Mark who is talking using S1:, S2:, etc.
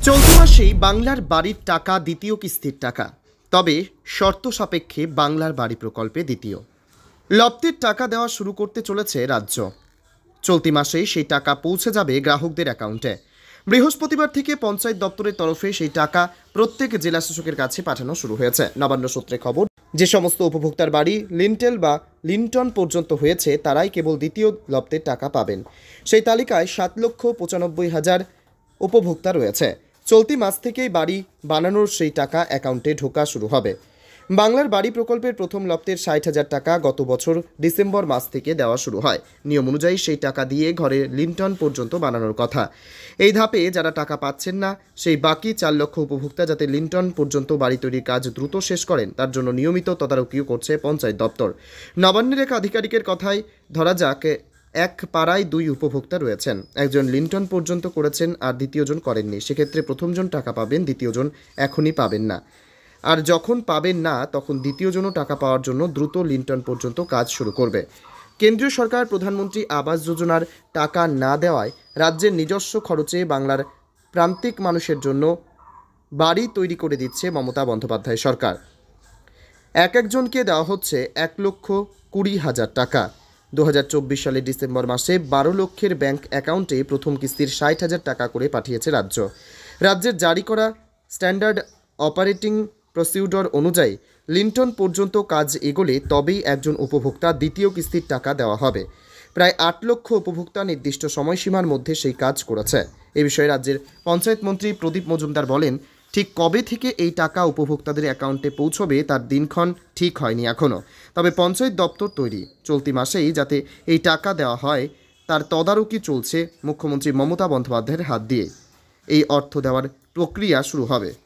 S1: চলতি মাসেই বাংলার বাড়ির টাকা দ্বিতীয় কিস্তির টাকা, তবে শর্ত সাপেক্ষে বাংলার বাড়ি প্রকল্পে দ্বিতীয় লপ্তের টাকা দেওয়া শুরু করতে চলেছে রাজ্য। চলতি মাসেই সেই টাকা পৌঁছে যাবে গ্রাহকদের অ্যাকাউন্টে। বৃহস্পতিবার থেকে পঞ্চায়েত দপ্তরের তরফে সেই টাকা প্রত্যেক জেলা শাসকের কাছে পাঠানো শুরু হয়েছে। নবান্ন সূত্রে খবর, যে সমস্ত উপভোক্তার বাড়ি লিন্টেল বা লিন্টন পর্যন্ত হয়েছে তারাই কেবল দ্বিতীয় লপ্তের টাকা পাবেন। সেই তালিকায় 7,95,000 উপভোক্তা রয়েছে। চলতি মাস থেকেই বাড়ি বানানোর সেই টাকা অ্যাকাউন্টে ঢোকা শুরু হবে। বাংলার বাড়ি প্রকল্পের প্রথম লপ্তের 60,000 টাকা গত বছর ডিসেম্বর মাস থেকে দেওয়া শুরু হয়। নিয়ম অনুযায়ী সেই টাকা দিয়ে ঘরে লিন্টন পর্যন্ত বানানোর কথা। এই ধাপে যারা টাকা পাচ্ছেন না, সেই বাকি 4 লক্ষ উপভোক্তা যাতে লিন্টন পর্যন্ত বাড়ি তৈরির কাজ দ্রুত শেষ করেন, তার জন্য নিয়মিত তদারকিও করছে পঞ্চায়েত দপ্তর। নবান্নের এক আধিকারিকের কথায় ধরা যাক, এক পাড়ায় 2 উপভোক্তা রয়েছেন। একজন লিন্টন পর্যন্ত করেছেন আর দ্বিতীয়জন করেননি। সেক্ষেত্রে প্রথমজন টাকা পাবেন, দ্বিতীয়জন এখনই পাবেন না। আর যখন পাবেন না, তখন দ্বিতীয়জনও টাকা পাওয়ার জন্য দ্রুত লিন্টন পর্যন্ত কাজ শুরু করবে। কেন্দ্রীয় সরকার প্রধানমন্ত্রী আবাস যোজনার টাকা না দেওয়ায় রাজ্যের নিজস্ব খরচে বাংলার প্রান্তিক মানুষের জন্য বাড়ি তৈরি করে দিচ্ছে মমতা বন্দ্যোপাধ্যায় সরকার। একজনকে দেওয়া হচ্ছে 1,20,000 টাকা। 2024 সালের ডিসেম্বর মাসে 12 লক্ষের ব্যাংক অ্যাকাউন্টে প্রথম কিস্তির 60,000 টাকা করে পাঠিয়েছে রাজ্য। রাজ্যের জারি করা স্ট্যান্ডার্ড অপারেটিং প্রসিডিউর অনুযায়ী লিন্টন পর্যন্ত কাজ এগোলে তবেই একজন উপভোক্তা দ্বিতীয় কিস্তির টাকা দেওয়া হবে। প্রায় 8 লক্ষ উপভোক্তা নির্দিষ্ট সময়সীমার মধ্যে সেই কাজ করেছে। এ বিষয়ে রাজ্যের পঞ্চায়েত মন্ত্রী প্রদীপ মজুমদার বলেন, ঠিক কবে থেকে এই টাকা উপভোক্তাদের অ্যাকাউন্টে পৌঁছবে তার দিনক্ষণ ঠিক হয়নি এখনও, তবে পঞ্চায়েত দপ্তর তৈরি। চলতি মাসেই যাতে এই টাকা দেওয়া হয় তার তদারকি চলছে মুখ্যমন্ত্রী মমতা বন্দ্যোপাধ্যায়ের হাত দিয়ে। এই অর্থ দেওয়ার প্রক্রিয়া শুরু হবে।